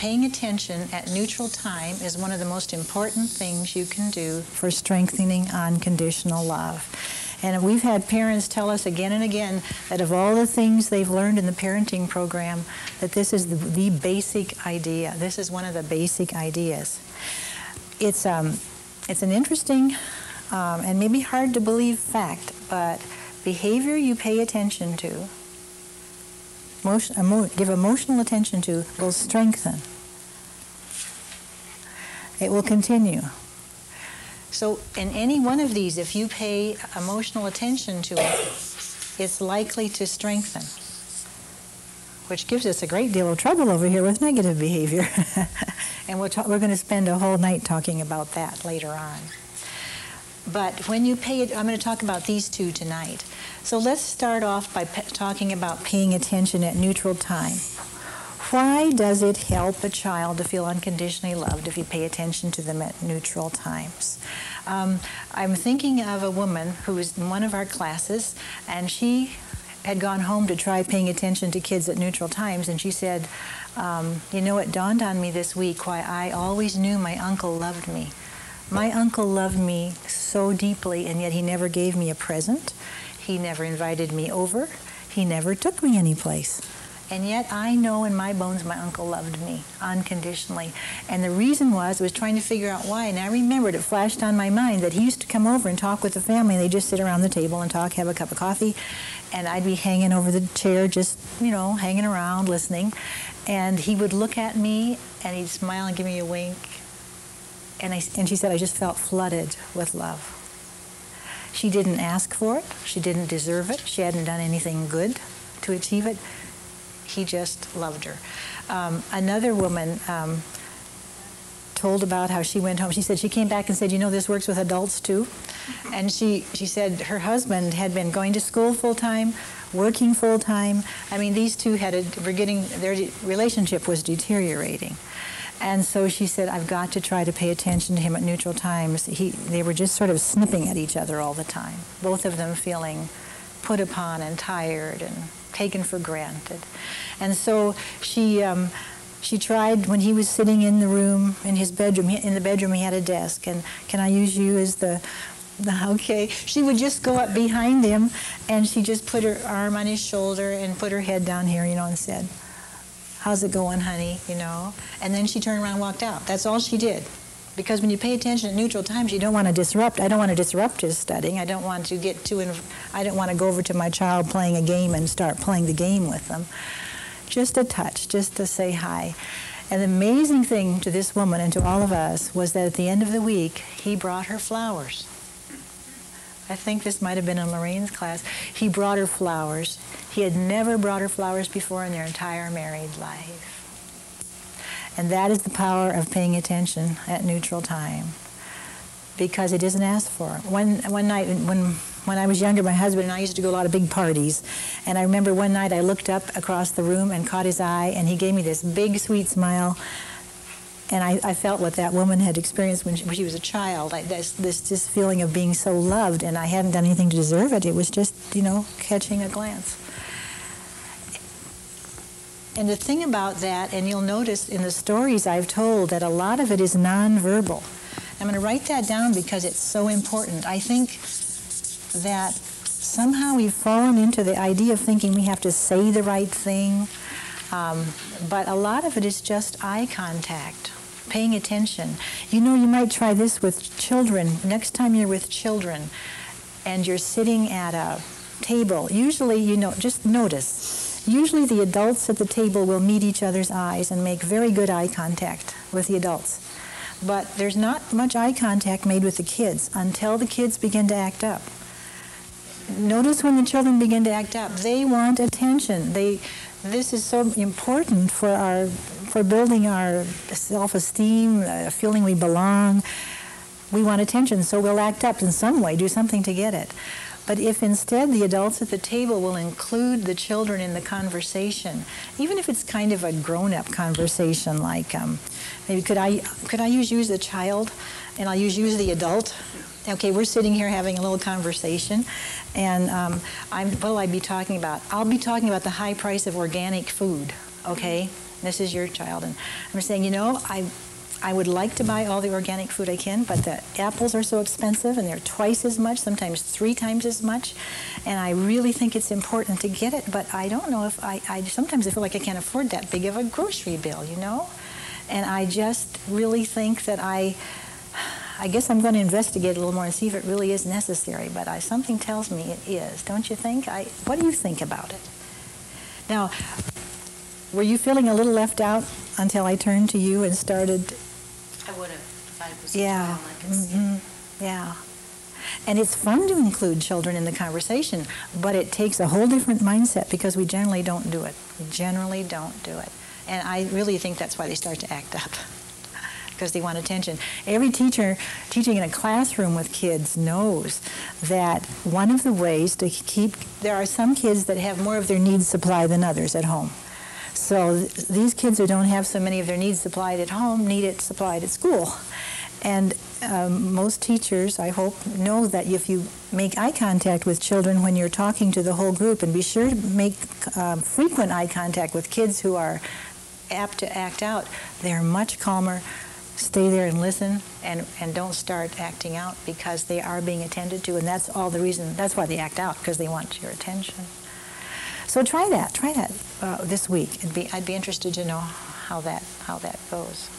paying attention at neutral time is one of the most important things you can do for strengthening unconditional love. And we've had parents tell us again and again that of all the things they've learned in the parenting program, that this is the basic idea. This is one of the basic ideas. It's an interesting and maybe hard to believe fact, but behavior you pay attention to, give emotional attention to, will strengthen. It will continue. So in any one of these, if you pay emotional attention to it, it's likely to strengthen, which gives us a great deal of trouble over here with negative behavior. And we're going to spend a whole night talking about that later on. But when you pay it, I'm going to talk about these two tonight. So let's start off by talking about paying attention at neutral time. Why does it help a child to feel unconditionally loved if you pay attention to them at neutral times? I'm thinking of a woman who was in one of our classes, and she had gone home to try paying attention to kids at neutral times, and she said, you know, it dawned on me this week why I always knew my uncle loved me. My uncle loved me so deeply, and yet he never gave me a present. He never invited me over. He never took me anyplace. And yet I know in my bones my uncle loved me unconditionally. And the reason was, I was trying to figure out why. And I remembered, it flashed on my mind that he used to come over and talk with the family. And they'd just sit around the table and talk, have a cup of coffee. And I'd be hanging over the chair, just, you know, hanging around, listening. And he would look at me, and he'd smile and give me a wink. And she said, I just felt flooded with love. She didn't ask for it. She didn't deserve it. She hadn't done anything good to achieve it. He just loved her. Another woman told about how she went home. She said she came back and said, you know, this works with adults too. And she said her husband had been going to school full-time, working full-time. I mean, these two their relationship was deteriorating. And so she said, I've got to try to pay attention to him at neutral times. They were just sort of snipping at each other all the time, both of them feeling put upon and tired and taken for granted. And so she tried, when he was sitting in the room, in his bedroom, in the bedroom he had a desk, and can I use you as the okay. She would just go up behind him, and she just put her arm on his shoulder and put her head down here, you know, and said, how's it going, honey, you know? And then she turned around and walked out. That's all she did. Because when you pay attention at neutral times, you don't want to disrupt. I don't want to disrupt his studying. I don't want to I don't want to go over to my child playing a game and start playing the game with them. Just a touch, just to say hi. And the amazing thing to this woman and to all of us was that at the end of the week, he brought her flowers. I think this might have been in Lorraine's class. He brought her flowers. He had never brought her flowers before in their entire married life. And that is the power of paying attention at neutral time, because it isn't asked for. One night when I was younger, my husband and I used to go to a lot of big parties. And I remember one night I looked up across the room and caught his eye, and he gave me this big, sweet smile. And I felt what that woman had experienced when she was a child. This feeling of being so loved, and I hadn't done anything to deserve it. It was just, you know, catching a glance. And the thing about that, and you'll notice in the stories I've told, that a lot of it is nonverbal. I'm going to write that down because it's so important. I think that somehow we've fallen into the idea of thinking we have to say the right thing, but a lot of it is just eye contact, paying attention. You know, you might try this with children. Next time you're with children and you're sitting at a table, usually, you know, just notice. Usually the adults at the table will meet each other's eyes and make very good eye contact with the adults. But there's not much eye contact made with the kids until the kids begin to act up. Notice when the children begin to act up, they want attention. This is so important for building our self-esteem, feeling we belong. We want attention, so we'll act up in some way, do something to get it. But if instead the adults at the table will include the children in the conversation, even if it's kind of a grown-up conversation, like maybe could I use you as a child, and I'll use you as the adult. Okay, we're sitting here having a little conversation, and what will I be talking about? I'll be talking about the high price of organic food. Okay, This is your child. And I'm saying, you know, I would like to buy all the organic food I can, but the apples are so expensive, and they're twice as much, sometimes 3 times as much. And I really think it's important to get it, but I don't know if sometimes I feel like I can't afford that big of a grocery bill, you know? And I just really think that I guess I'm going to investigate a little more and see if it really is necessary, but something tells me it is. Don't you think? What do you think about it? Now, were you feeling a little left out until I turned to you and started? I would have if I was yeah. I could see. Yeah. And it's fun to include children in the conversation, but it takes a whole different mindset because we generally don't do it. We generally don't do it. And I really think that's why they start to act up, because they want attention. Every teacher teaching in a classroom with kids knows that one of the ways to there are some kids that have more of their needs supplied than others at home. So these kids who don't have so many of their needs supplied at home need it supplied at school. And most teachers, I hope, know that if you make eye contact with children when you're talking to the whole group, and be sure to make frequent eye contact with kids who are apt to act out, they're much calmer. Stay there and listen, and don't start acting out, because they are being attended to, and that's all the reason. That's why they act out, because they want your attention. So try that this week. I'd be interested to know how that goes.